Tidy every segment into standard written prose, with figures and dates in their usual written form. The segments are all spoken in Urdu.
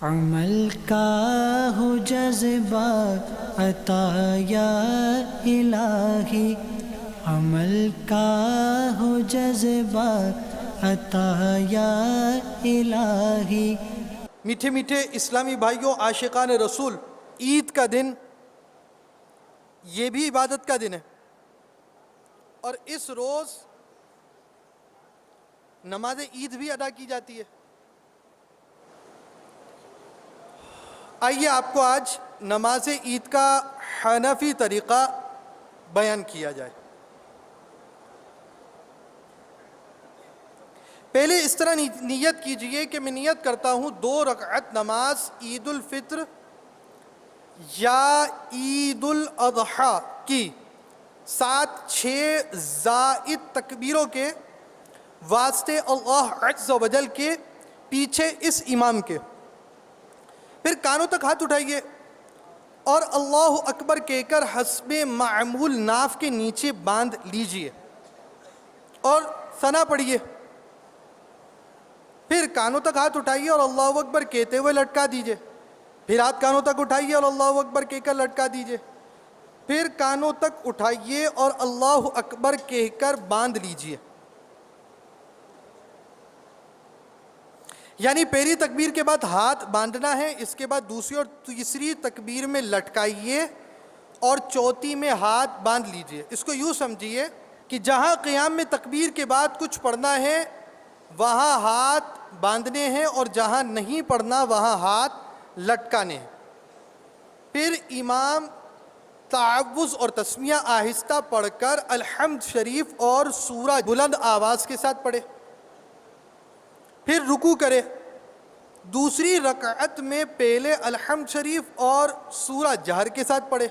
عمل کا ہو جذبہ عطا یا الہی، عمل کا ہو جذبہ عطا یا الہی۔ میٹھے میٹھے اسلامی بھائیوں، عاشقان رسول، عید کا دن یہ بھی عبادت کا دن ہے، اور اس روز نماز عید بھی ادا کی جاتی ہے۔ آئیے آپ کو آج نماز عید کا حنفی طریقہ بیان کیا جائے۔ پہلے اس طرح نیت کیجئے کہ میں نیت کرتا ہوں 2 رکعت نماز عید الفطر یا عید الاضحیٰ کی 7-6 زائد تکبیروں کے واسطے اللہ عز و جل کے پیچھے اس امام کے۔ پھر کانوں تک ہاتھ اٹھائیے اور اللہ اکبر کہہ کر حسب معمول ناف کے نیچے باندھ لیجئے اور ثنا پڑھیے۔ پھر کانوں تک ہاتھ اٹھائیے اور اللہ اکبر کہتے ہوئے لٹکا دیجئے۔ پھر ہاتھ کانوں تک اٹھائیے اور اللہ اکبر کہہ کر لٹکا دیجئے۔ پھر کانوں تک اٹھائیے اور اللہ اکبر کہہ کر باندھ لیجئے۔ یعنی پہلی تکبیر کے بعد ہاتھ باندھنا ہے، اس کے بعد دوسری اور تیسری تکبیر میں لٹکائیے اور چوتھی میں ہاتھ باندھ لیجئے۔ اس کو یوں سمجھیے کہ جہاں قیام میں تکبیر کے بعد کچھ پڑھنا ہے وہاں ہاتھ باندھنے ہیں، اور جہاں نہیں پڑھنا وہاں ہاتھ لٹکانے ہیں۔ پھر امام تعوذ اور تسمیہ آہستہ پڑھ کر الحمد شریف اور سورہ بلند آواز کے ساتھ پڑھے۔ پھر رکوع کرے۔ دوسری رکعت میں پہلے الحمد شریف اور سورہ جہر کے ساتھ پڑھے۔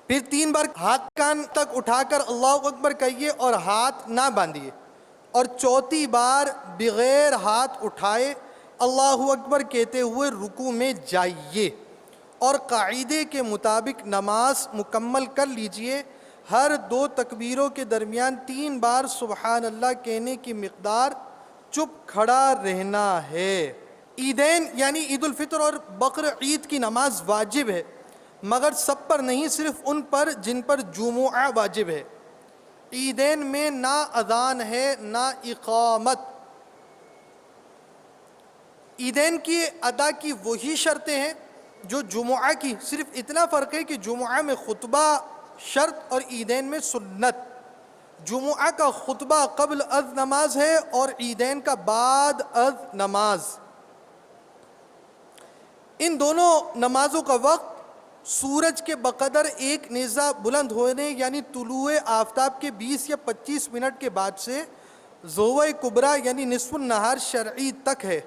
پھر 3 بار ہاتھ کان تک اٹھا کر اللہ اکبر کہیے اور ہاتھ نہ باندھیے، اور چوتھی بار بغیر ہاتھ اٹھائے اللہ اکبر کہتے ہوئے رکوع میں جائیے، اور قاعدے کے مطابق نماز مکمل کر لیجئے۔ ہر 2 تکبیروں کے درمیان 3 بار سبحان اللہ کہنے کی مقدار چپ کھڑا رہنا ہے۔ عیدین یعنی عید الفطر اور بقر عید کی نماز واجب ہے، مگر سب پر نہیں، صرف ان پر جن پر جمعہ واجب ہے۔ عیدین میں نہ اذان ہے نہ اقامت۔ عیدین کی ادا کی وہی شرطیں ہیں جو جمعہ کی، صرف اتنا فرق ہے کہ جمعہ میں خطبہ شرط اور عیدین میں سنت۔ جمعہ کا خطبہ قبل از نماز ہے اور عیدین کا بعد از نماز۔ ان دونوں نمازوں کا وقت سورج کے بقدر 1 نیزہ بلند ہونے یعنی طلوع آفتاب کے 20 یا 25 منٹ کے بعد سے ضوء کبریٰ یعنی نصف النہار شرعی تک ہے،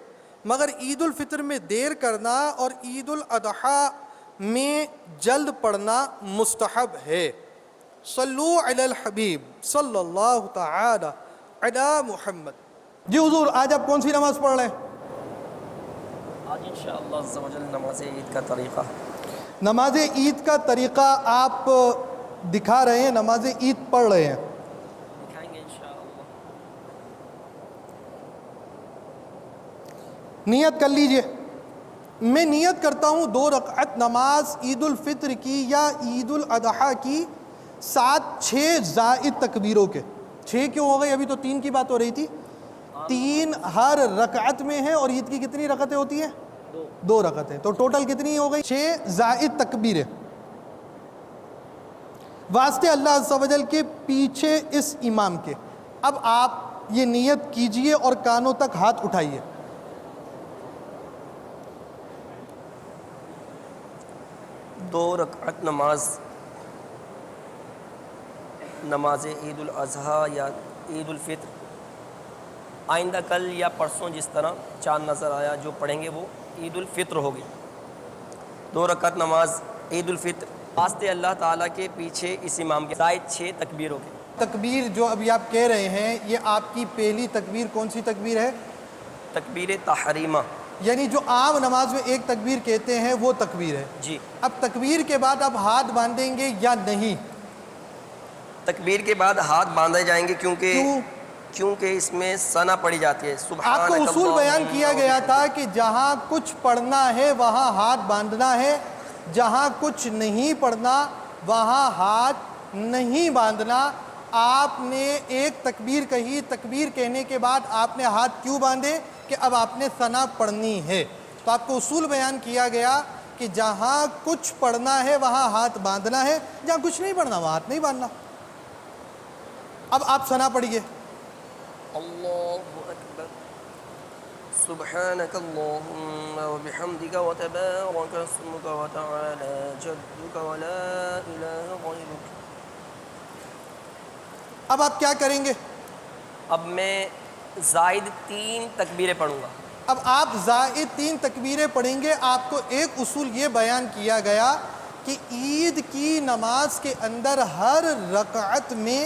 مگر عید الفطر میں دیر کرنا اور عید الاضحیٰ میں جلد پڑھنا مستحب ہے۔ صلو علی الحبیب صلی اللہ تعالی علی محمد۔ جی حضور، آج آپ کون سی نماز پڑھ رہے ہیں؟ آج انشاءاللہ عز و جل نماز عید کا طریقہ۔ نماز عید کا طریقہ آپ دکھا رہے ہیں، نماز عید پڑھ رہے ہیں۔ دکھائیں گے انشاءاللہ۔ نیت کر لیجئے۔ میں نیت کرتا ہوں 2 رکعت نماز عید الفطر کی یا عید الاضحیٰ کی 7-6 زائد تکبیروں کے۔ 6 کیوں ہو گئی؟ ابھی تو 3 کی بات ہو رہی تھی۔ 3 ہر رکعت میں ہے، اور عید کی کتنی رکعتیں ہوتی ہیں؟ 2 رکعتیں، تو ٹوٹل کتنی ہو گئی؟ 6 زائد تکبیریں واسطے اللہ عز و جل کے پیچھے اس امام کے۔ اب آپ یہ نیت کیجئے اور کانوں تک ہاتھ اٹھائیے۔ دو رکعت نماز عید الاضحیٰ یا عید الفطر آئندہ کل یا پرسوں جس طرح چاند نظر آیا جو پڑھیں گے وہ عید الفطر ہوگی۔ 2 رکعت نماز عید الفطر واسطے اللہ تعالیٰ کے پیچھے اس امام کے زائد 6 تکبیروں کے۔ تکبیر جو ابھی آپ کہہ رہے ہیں، یہ آپ کی پہلی تکبیر کون سی تکبیر ہے؟ تکبیر تحریمہ، یعنی جو عام نماز میں ایک تکبیر کہتے ہیں وہ تکبیر ہے۔ جی۔ اب تکبیر کے بعد آپ ہاتھ باندھیں گے یا نہیں؟ تکبیر کے بعد ہاتھ باندھے جائیں گے، کیونکہ کیونکہ اس میں ثنا پڑھی جاتی ہے. آپ کو سبحانک اصول بیان اللہم کیا گیا تھا کہ جہاں کچھ پڑھنا ہے وہاں ہاتھ باندھنا ہے، جہاں کچھ نہیں پڑھنا وہاں ہاتھ نہیں باندھنا. آپ نے ایک تکبیر کہی، تکبیر کہنے کے بعد آپ نے ہاتھ کیوں باندھے؟ کہ اب آپ نے ثنا پڑھنی ہے. تو آپ کو اصول بیان کیا گیا کہ جہاں کچھ پڑھنا ہے وہاں ہاتھ باندھنا ہے، جہاں کچھ نہیں پڑھنا وہاں ہاتھ نہیں باندھنا. اب آپ ثنا پڑھیے. اللہ اکبر. سبحانک اللہم وبحمدک وتبارک اسمک وتعالی جدک ولا الہ غیرک. اب آپ کیا کریں گے؟ اب میں زائد 3 تکبیریں پڑھوں گا. اب آپ زائد 3 تکبیریں پڑھیں گے. آپ کو ایک اصول یہ بیان کیا گیا کہ عید کی نماز کے اندر ہر رکعت میں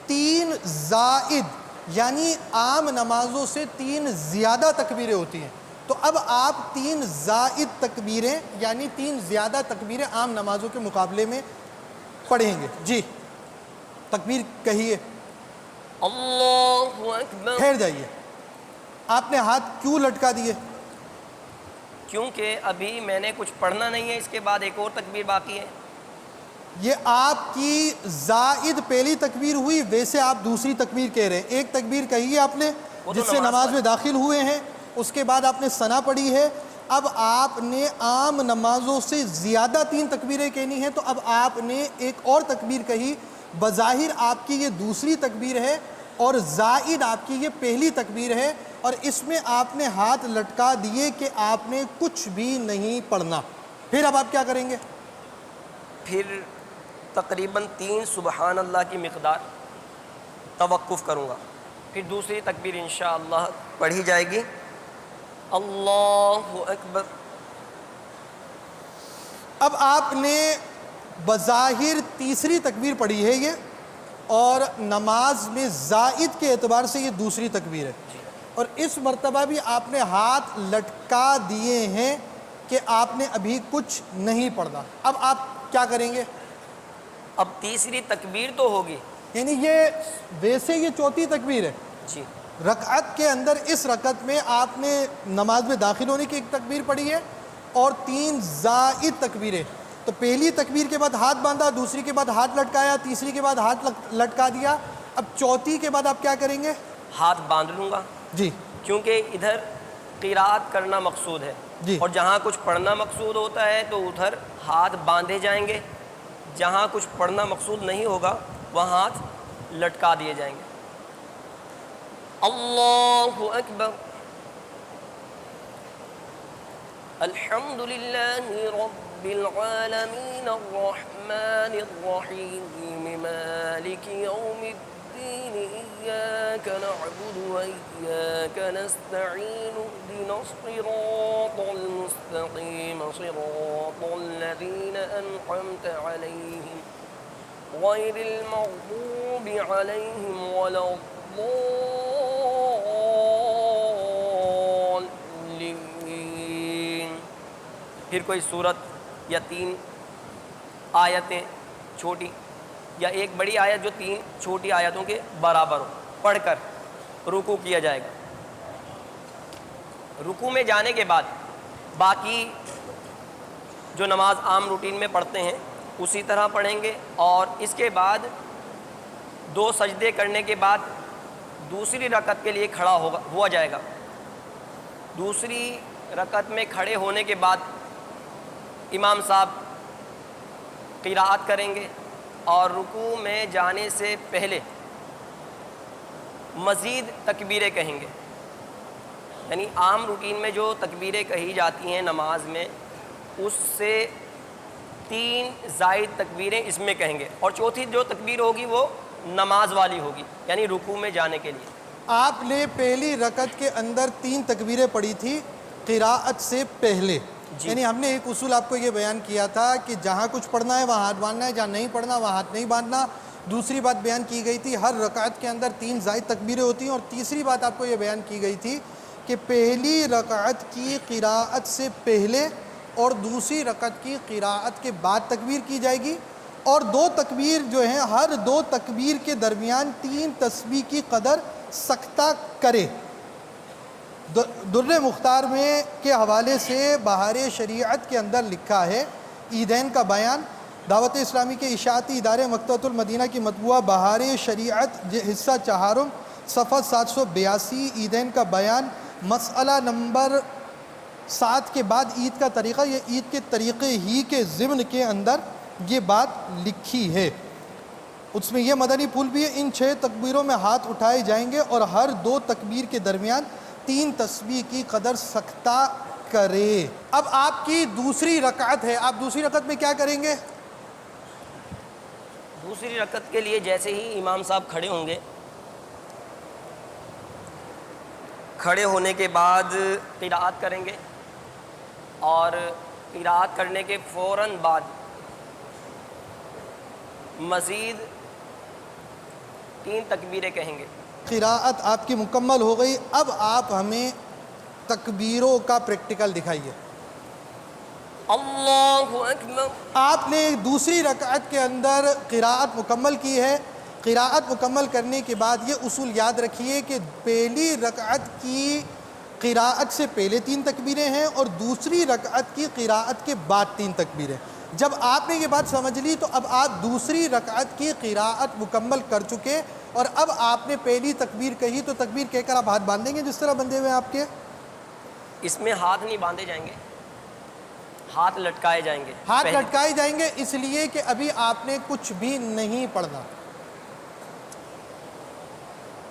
3 زائد یعنی عام نمازوں سے 3 زیادہ تکبیریں ہوتی ہیں. تو اب آپ 3 زائد تکبیریں یعنی 3 زیادہ تکبیریں عام نمازوں کے مقابلے میں پڑھیں گے. جی تکبیر کہیے. اللہ اکبر. ٹھہر جائیے. آپ نے ہاتھ کیوں لٹکا دیے؟ کیونکہ ابھی میں نے کچھ پڑھنا نہیں ہے، اس کے بعد ایک اور تکبیر باقی ہے. یہ آپ کی زائد پہلی تکبیر ہوئی، ویسے آپ دوسری تکبیر کہہ رہے ہیں. ایک تکبیر کہی ہے آپ نے وہ تو جس سے نماز میں داخل ہوئے ہیں، اس کے بعد آپ نے ثنا پڑھی ہے. اب آپ نے عام نمازوں سے زیادہ 3 تکبیریں کہنی ہیں، تو اب آپ نے ایک اور تکبیر کہی. بظاہر آپ کی یہ دوسری تکبیر ہے اور زائد آپ کی یہ پہلی تکبیر ہے، اور اس میں آپ نے ہاتھ لٹکا دیے کہ آپ نے کچھ بھی نہیں پڑھنا. پھر اب آپ کیا کریں گے؟ پھر تقریباً 3 سبحان اللہ کی مقدار توقف کروں گا. پھر دوسری تکبیر انشاءاللہ پڑھی جائے گی. اللہ اکبر. اب آپ نے بظاہر تیسری تکبیر پڑھی ہے یہ، اور نماز میں زائد کے اعتبار سے یہ دوسری تکبیر ہے، اور اس مرتبہ بھی آپ نے ہاتھ لٹکا دیے ہیں کہ آپ نے ابھی کچھ نہیں پڑھنا. اب آپ کیا کریں گے؟ اب تیسری تکبیر تو ہوگی. یعنی یہ ویسے یہ چوتھی تکبیر ہے جی رکعت کے اندر. اس رکعت میں آپ نے نماز میں داخل ہونے کی ایک تکبیر پڑھی ہے اور 3 زائد تکبیریں. تو پہلی تکبیر کے بعد ہاتھ باندھا، دوسری کے بعد ہاتھ لٹکایا، تیسری کے بعد ہاتھ لٹکا دیا. اب چوتھی کے بعد آپ کیا کریں گے؟ ہاتھ باندھ لوں گا. جی کیونکہ ادھر قرات کرنا مقصود ہے، جی. اور جہاں کچھ پڑھنا مقصود ہوتا ہے تو ادھر ہاتھ باندھے جائیں گے. جہاں کچھ پڑھنا مقصود نہیں ہوگا وہاں ہاتھ لٹکا دیے جائیں گے. اللہ اکبر. الحمد للہ رب العالمین الرحمن الرحیم مالک یوم الدین ایاک نعبد وإیاک نستعین اهدنا الصراط المستقیم صراط الذین انعمت علیہم غیر المغضوب علیہم ولا الضالین. پھر کوئی سورت یا 3 آیتیں چھوٹی یا ایک بڑی آیت جو 3 چھوٹی آیتوں کے برابر ہو پڑھ کر رکوع کیا جائے گا. رکوع میں جانے کے بعد باقی جو نماز عام روٹین میں پڑھتے ہیں اسی طرح پڑھیں گے، اور اس کے بعد 2 سجدے کرنے کے بعد دوسری رکعت کے لیے کھڑا ہوا جائے گا. دوسری رکعت میں کھڑے ہونے کے بعد امام صاحب قراءت کریں گے، اور رکوع میں جانے سے پہلے مزید تکبیریں کہیں گے. یعنی عام روٹین میں جو تکبیریں کہی جاتی ہیں نماز میں، اس سے 3 زائد تکبیریں اس میں کہیں گے، اور چوتھی جو تکبیر ہوگی وہ نماز والی ہوگی، یعنی رکوع میں جانے کے لیے. آپ نے پہلی رکعت کے اندر 3 تکبیریں پڑھی تھی قراءت سے پہلے. جی. یعنی ہم نے ایک اصول آپ کو یہ بیان کیا تھا کہ جہاں کچھ پڑھنا ہے وہاں ہاتھ باندھنا ہے، جہاں نہیں پڑھنا وہاں ہاتھ نہیں باندھنا. دوسری بات بیان کی گئی تھی ہر رکعت کے اندر 3 زائد تکبیریں ہوتی ہیں. اور تیسری بات آپ کو یہ بیان کی گئی تھی کہ پہلی رکعت کی قراءت سے پہلے اور دوسری رکعت کی قراءت کے بعد تکبیر کی جائے گی، اور 2 تکبیر جو ہیں ہر 2 تکبیر کے درمیان 3 تسبیح کی قدر سکتہ کرے۔ در مختار میں کے حوالے سے بہار شریعت کے اندر لکھا ہے، عیدین کا بیان، دعوت اسلامی کے اشاعتی ادارے مکتبۃ المدینہ کی مطبوعہ بہار شریعت حصہ چہارم صفحہ 782، عیدین کا بیان، مسئلہ نمبر 7 کے بعد عید کا طریقہ، یہ عید کے طریقے ہی کے ضمن کے اندر یہ بات لکھی ہے۔ اس میں یہ مدنی پھول بھی ہے، ان 6 تکبیروں میں ہاتھ اٹھائے جائیں گے اور ہر 2 تکبیر کے درمیان 3 تسبیح کی قدر سکتہ کرے۔ اب آپ کی دوسری رکعت ہے، آپ دوسری رکعت میں کیا کریں گے؟ دوسری رکعت کے لیے جیسے ہی امام صاحب کھڑے ہوں گے، کھڑے ہونے کے بعد قراءت کریں گے اور قراءت کرنے کے فوراً بعد مزید 3 تکبیریں کہیں گے۔ قراءت آپ کی مکمل ہو گئی، اب آپ ہمیں تکبیروں کا پریکٹیکل دکھائیے۔ اللہ اکبر۔ آپ نے دوسری رکعت کے اندر قراءت مکمل کی ہے، قراءت مکمل کرنے کے بعد یہ اصول یاد رکھیے کہ پہلی رکعت کی قراءت سے پہلے 3 تکبیریں ہیں اور دوسری رکعت کی قراءت کے بعد 3 تکبیریں۔ جب آپ نے یہ بات سمجھ لی تو اب آپ دوسری رکعت کی قراءت مکمل کر چکے اور اب آپ نے پہلی تکبیر کہی تو تکبیر کہہ کر آپ ہاتھ باندھیں گے جس طرح بندھے ہوئے ہیں آپ کے؟ اس میں ہاتھ نہیں باندھے جائیں گے، ہاتھ لٹکائے جائیں گے۔ ہاتھ پہلے لٹکائے جائیں گے اس لیے کہ ابھی آپ نے کچھ بھی نہیں پڑھنا۔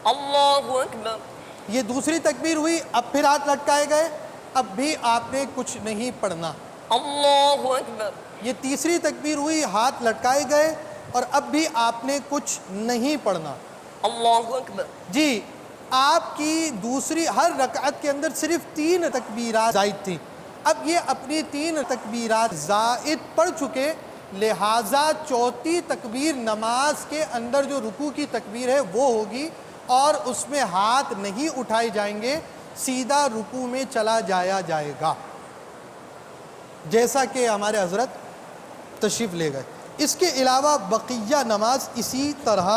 اللہ اکبر۔ یہ دوسری تکبیر ہوئی، اب پھر ہاتھ لٹکائے گئے، اب بھی آپ نے کچھ نہیں پڑھنا۔ اللہ اکبر۔ یہ تیسری تکبیر ہوئی، ہاتھ لٹکائے گئے اور اب بھی آپ نے کچھ نہیں پڑھنا۔ اللہ اکبر۔ جی، آپ کی دوسری ہر رکعت کے اندر صرف 3 تکبیرات زائد تھیں، اب یہ اپنی 3 تکبیرات زائد پڑھ چکے، لہٰذا چوتھی تکبیر نماز کے اندر جو رکوع کی تکبیر ہے وہ ہوگی اور اس میں ہاتھ نہیں اٹھائے جائیں گے، سیدھا رکوع میں چلا جایا جائے گا جیسا کہ ہمارے حضرت تشریف لے گئے۔ اس کے علاوہ بقیہ نماز اسی طرح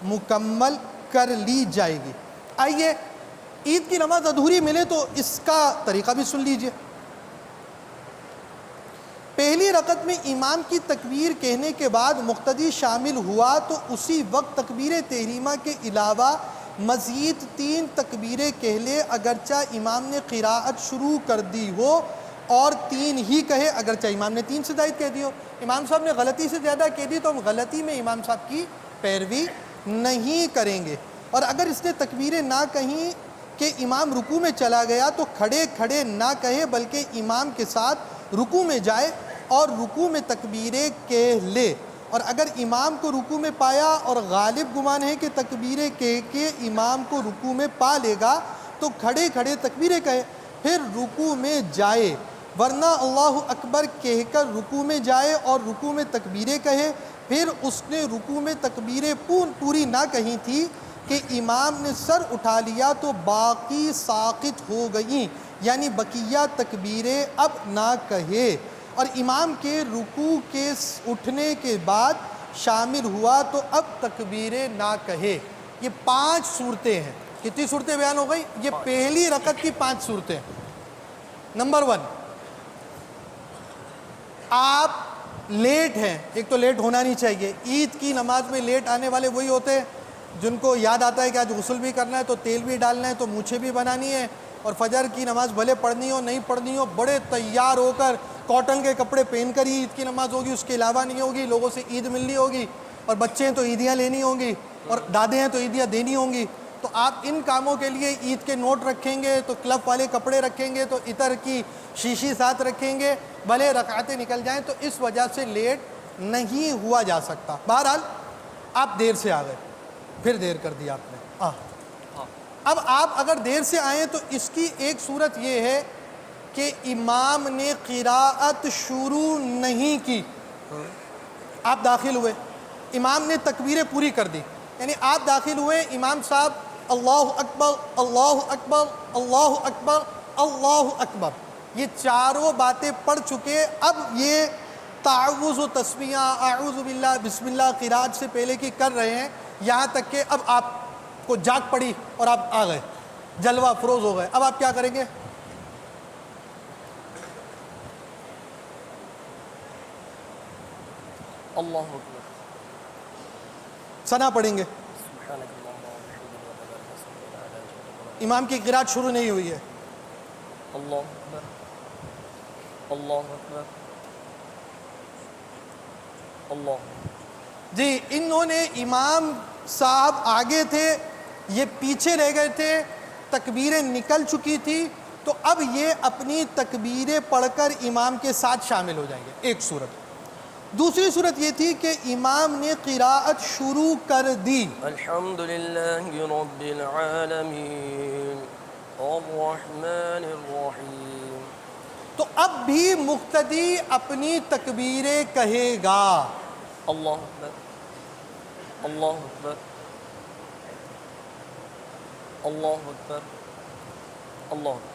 مکمل کر لی جائے گی۔ آئیے عید کی نماز ادھوری ملے تو اس کا طریقہ بھی سن لیجئے۔ پہلی رکعت میں امام کی تکبیر کہنے کے بعد مقتدی شامل ہوا تو اسی وقت تکبیر تحریمہ کے علاوہ مزید 3 تکبیریں کہہ لے، اگرچہ امام نے قراءت شروع کر دی ہو، اور 3 ہی کہے اگرچہ امام نے 3 سے زائد کہہ دی ہو۔ امام صاحب نے غلطی سے زیادہ کہہ دی تو ہم غلطی میں امام صاحب کی پیروی نہیں کریں گے، اور اگر اس نے تکبیریں نہ کہیں کہ امام رکوع میں چلا گیا تو کھڑے کھڑے نہ کہے بلکہ امام کے ساتھ رکوع میں جائے اور رکوع میں تکبیریں کہہ لے، اور اگر امام کو رکوع میں پایا اور غالب گمان ہے کہ تکبیریں کہہ کے امام کو رکوع میں پا لے گا تو کھڑے کھڑے تکبیریں کہے، پھر رکوع میں جائے، ورنہ اللہ اکبر کہہ کر رکوع میں جائے اور رکوع میں تکبیریں کہے، پھر اس نے رکوع میں تکبیریں پوری نہ کہیں تھی کہ امام نے سر اٹھا لیا تو باقی ساقط ہو گئیں، یعنی بقیہ تکبیریں اب نہ کہے، اور امام کے رکوع کے اٹھنے کے بعد شامل ہوا تو اب تکبیریں نہ کہے۔ یہ 5 صورتیں ہیں۔ کتنی صورتیں بیان ہو گئی؟ یہ پہلی رکعت کی 5 صورتیں۔ نمبر 1، آپ لیٹ ہیں، ایک تو لیٹ ہونا نہیں چاہیے۔ عید کی نماز میں لیٹ آنے والے وہی ہوتے ہیں جن کو یاد آتا ہے کہ آج غسل بھی کرنا ہے تو تیل بھی ڈالنا ہے تو مونچھیں بھی بنانی ہے، اور فجر کی نماز بھلے پڑھنی ہو نہیں پڑھنی ہو، بڑے تیار ہو کر کاٹن کے کپڑے پہن کر ہی عید کی نماز ہوگی، اس کے علاوہ نہیں ہوگی، لوگوں سے عید ملنی ہوگی، اور بچے ہیں تو عیدیاں لینی ہوں گی، اور دادے ہیں تو عیدیاں دینی ہوں گی۔ تو آپ ان کاموں کے لیے عید کے نوٹ رکھیں گے تو کلف والے کپڑے رکھیں گے تو عطر کی شیشی ساتھ رکھیں گے، بھلے رکعتیں نکل جائیں، تو اس وجہ سے لیٹ نہیں ہوا جا سکتا۔ بہرحال آپ دیر سے آ گئے، پھر دیر کر دی آپ نے۔ اب آپ اگر دیر سے آئیں تو اس کی ایک صورت یہ ہے کہ امام نے قراءت شروع نہیں کی، آپ داخل ہوئے، امام نے تکبیریں پوری کر دی، یعنی آپ داخل ہوئے، امام صاحب اللہ اکبر اللہ اکبر اللہ اکبر اللہ اکبر یہ چاروں باتیں پڑھ چکے، اب یہ تعوذ و تسمیہ اعوذ باللہ بسم اللہ قراءت سے پہلے کی کر رہے ہیں، یہاں تک کہ اب آپ کو جاگ پڑی اور آپ آ گئے، جلوہ افروز ہو گئے، اب آپ کیا کریں گے؟ اللہ اکبر، ثنا پڑھیں گے، سبحانک اللہم وبحمدک، امام کی قرات شروع نہیں ہوئی ہے، اللہ اکبر، اللہ اکبر، اللہ، جی انہوں نے امام صاحب آگے تھے، یہ پیچھے رہ گئے تھے، تکبیریں نکل چکی تھی، تو اب یہ اپنی تکبیریں پڑھ کر امام کے ساتھ شامل ہو جائیں گے، ایک صورت۔ دوسری صورت یہ تھی کہ امام نے قراءت شروع کر دی، الحمدللہ رب العالمین الرحمن الرحیم، تو اب بھی مقتدی اپنی تکبیریں کہے گا، اللہ اکبر، اللہ اکبر، اللہ اکبر، اللہ اکبر،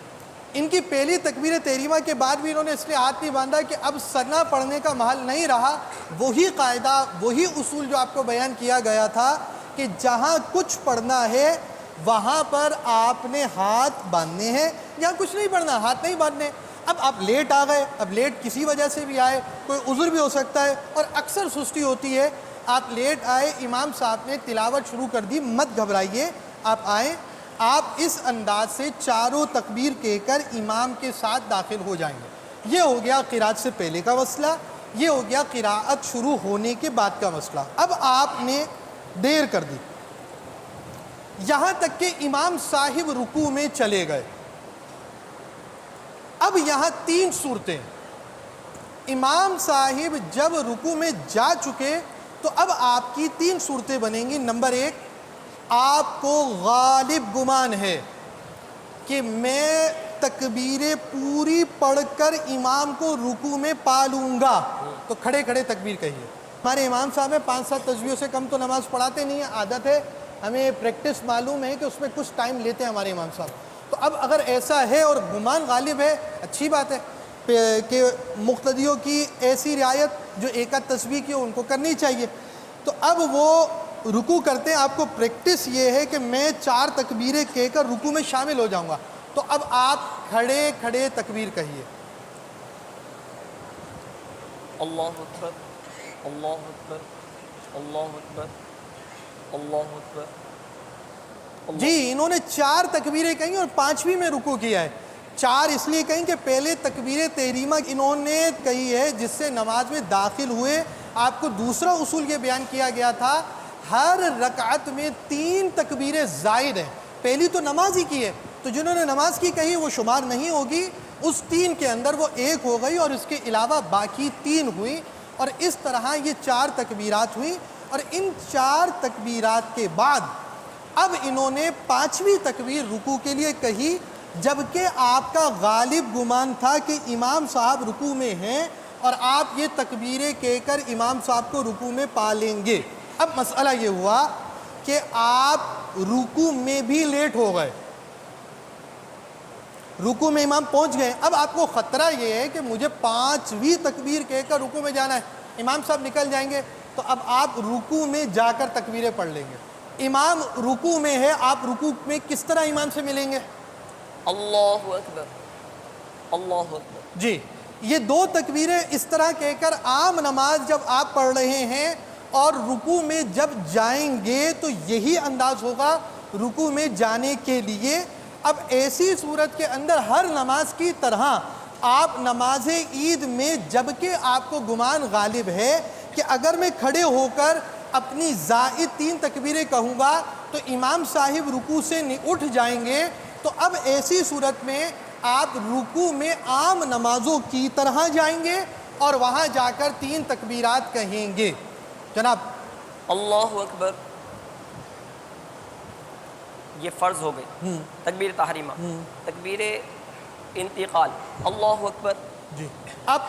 ان کی پہلی تکبیر تحریمہ کے بعد بھی انہوں نے اس لیے ہاتھ نہیں باندھا کہ اب ثنا پڑھنے کا محل نہیں رہا، وہی قاعدہ، وہی اصول جو آپ کو بیان کیا گیا تھا کہ جہاں کچھ پڑھنا ہے وہاں پر آپ نے ہاتھ باندھنے ہیں، جہاں کچھ نہیں پڑھنا ہاتھ نہیں باندھنے۔ اب آپ لیٹ آ گئے، اب لیٹ کسی وجہ سے بھی آئے، کوئی عذر بھی ہو سکتا ہے، اور اکثر سستی ہوتی ہے، آپ لیٹ آئے، امام صاحب نے تلاوت شروع کر دی، مت گھبرائیے، آپ آئیں، آپ اس انداز سے چاروں تکبیر کہہ کر امام کے ساتھ داخل ہو جائیں گے۔ یہ ہو گیا قرات سے پہلے کا مسئلہ، یہ ہو گیا قراءت شروع ہونے کے بعد کا مسئلہ۔ اب آپ نے دیر کر دی، یہاں تک کہ امام صاحب رکوع میں چلے گئے۔ اب یہاں تین صورتیں، امام صاحب جب رکوع میں جا چکے تو اب آپ کی تین صورتیں بنیں گی۔ نمبر ایک، آپ کو غالب گمان ہے کہ میں تکبیریں پوری پڑھ کر امام کو رکوع میں پا لوں گا، تو کھڑے کھڑے تکبیر کہیے۔ ہمارے امام صاحب ہیں 5-7 تسبیحوں سے کم تو نماز پڑھاتے نہیں ہیں، عادت ہے، ہمیں پریکٹس معلوم ہے کہ اس میں کچھ ٹائم لیتے ہیں ہمارے امام صاحب۔ تو اب اگر ایسا ہے اور گمان غالب ہے، اچھی بات ہے کہ مقتدیوں کی ایسی رعایت جو ایک آدھ تسبیح کی ان کو کرنی چاہیے۔ تو اب وہ رکوع کرتے ہیں، آپ کو پریکٹس یہ ہے کہ میں 4 تکبیریں کہہ کر رکوع میں شامل ہو جاؤں گا، تو اب آپ کھڑے کھڑے تکبیر کہیے۔ اللہ اکبر، اللہ اکبر، اللہ اکبر، اللہ اکبر، جی انہوں نے 4 تکبیریں کہیں اور 5ویں میں رکوع کیا ہے۔ 4 اس لیے کہیں کہ پہلے تکبیر تحریمہ انہوں نے کہی ہے جس سے نماز میں داخل ہوئے۔ آپ کو دوسرا اصول یہ بیان کیا گیا تھا، ہر رکعت میں 3 تکبیریں زائد ہیں، پہلی تو نماز ہی کی ہے، تو جنہوں نے نماز کی کہی وہ شمار نہیں ہوگی، اس 3 کے اندر وہ 1 ہو گئی اور اس کے علاوہ باقی 3 ہوئی، اور اس طرح یہ 4 تکبیرات ہوئیں۔ اور ان 4 تکبیرات کے بعد اب انہوں نے 5ویں تکبیر رکوع کے لیے کہی، جبکہ آپ کا غالب گمان تھا کہ امام صاحب رکوع میں ہیں اور آپ یہ تکبیریں کہہ کر امام صاحب کو رکوع میں پا لیں گے۔ اب مسئلہ یہ ہوا کہ آپ رکوع میں بھی لیٹ ہو گئے، رکوع میں امام پہنچ گئے، اب آپ کو خطرہ یہ ہے کہ مجھے 5ویں تکبیر کہہ کر رکوع میں جانا ہے، امام صاحب نکل جائیں گے، تو اب آپ رکوع میں جا کر تکبیریں پڑھ لیں گے۔ امام رکوع میں ہے، آپ رکوع میں کس طرح امام سے ملیں گے؟ اللہ اکبر، اللہ اکبر، جی یہ 2 تکبیریں اس طرح کہہ کر عام نماز جب آپ پڑھ رہے ہیں اور رکوع میں جب جائیں گے تو یہی انداز ہوگا رکوع میں جانے کے لیے۔ اب ایسی صورت کے اندر ہر نماز کی طرح آپ نماز عید میں جبکہ آپ کو گمان غالب ہے کہ اگر میں کھڑے ہو کر اپنی زائد 3 تکبیریں کہوں گا تو امام صاحب رکوع سے اٹھ جائیں گے، تو اب ایسی صورت میں آپ رکوع میں عام نمازوں کی طرح جائیں گے اور وہاں جا کر 3 تکبیرات کہیں گے۔ جناب اللہ اکبر، یہ فرض ہو گئی تکبیر تحریمہ، تکبیر انتقال، اللہ اکبر، جی اب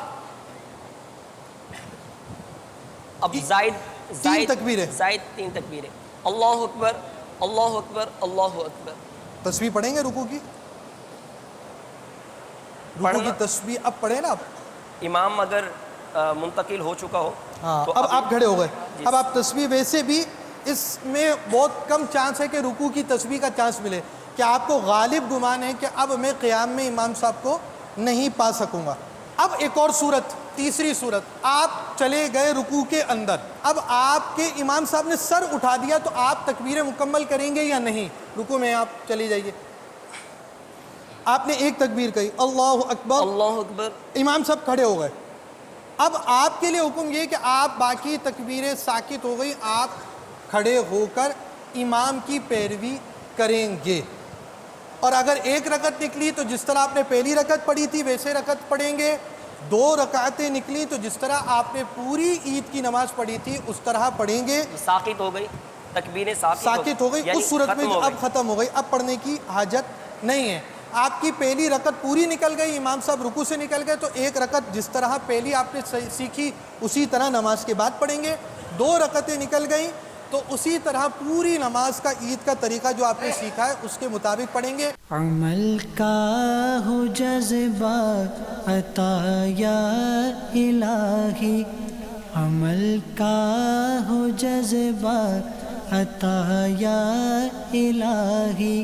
زائد 3 تکبیریں، زائد 3 تکبیریں، اللہ اکبر، اللہ اکبر، اللہ اکبر، تسبیح پڑھیں گے رکوع کی؟ رکوع کی تسبیح اب پڑھیں نا آپ۔ امام اگر منتقل ہو چکا ہو ہاں تو اب آپ کھڑے ہو گئے، اب آپ تسبیح ویسے بھی اس میں بہت کم چانس ہے کہ رکوع کی تسبیح کا چانس ملے، کہ آپ کو غالب گمان ہے کہ اب میں قیام میں امام صاحب کو نہیں پا سکوں گا۔ اب ایک اور صورت، تیسری صورت، آپ چلے گئے رکوع کے اندر، اب آپ کے امام صاحب نے سر اٹھا دیا تو آپ تکبیر مکمل کریں گے یا نہیں؟ رکوع میں آپ چلی جائیے، آپ نے ایک تکبیر کہی اللہ اکبر، اللہ اکبر، امام صاحب کھڑے ہو گئے، اب آپ کے لیے حکم یہ کہ آپ باقی تکبیریں ساکت ہو گئی، آپ کھڑے ہو کر امام کی پیروی کریں گے، اور اگر ایک رکعت نکلی تو جس طرح آپ نے پہلی رکعت پڑھی تھی ویسے رکعت پڑھیں گے، دو رکعتیں نکلی تو جس طرح آپ نے پوری عید کی نماز پڑھی تھی اس طرح پڑھیں گے۔ ساقط ہو گئی، تکبیریں ساکت ہو گئی، یعنی اس صورت میں ختم ہو اب گئی۔ ختم ہو گئی، اب پڑھنے کی حاجت نہیں ہے۔ آپ کی پہلی رکعت پوری نکل گئی، امام صاحب رکوع سے نکل گئے تو ایک رکعت جس طرح پہلی آپ نے سیکھی اسی طرح نماز کے بعد پڑھیں گے، دو رکعتیں نکل گئیں تو اسی طرح پوری نماز کا عید کا طریقہ جو آپ نے سیکھا ہے اس کے مطابق پڑھیں گے۔ عمل کا ہو جذبہ عطا یا الہی، عمل کا ہو جذبہ عطا یا الہی،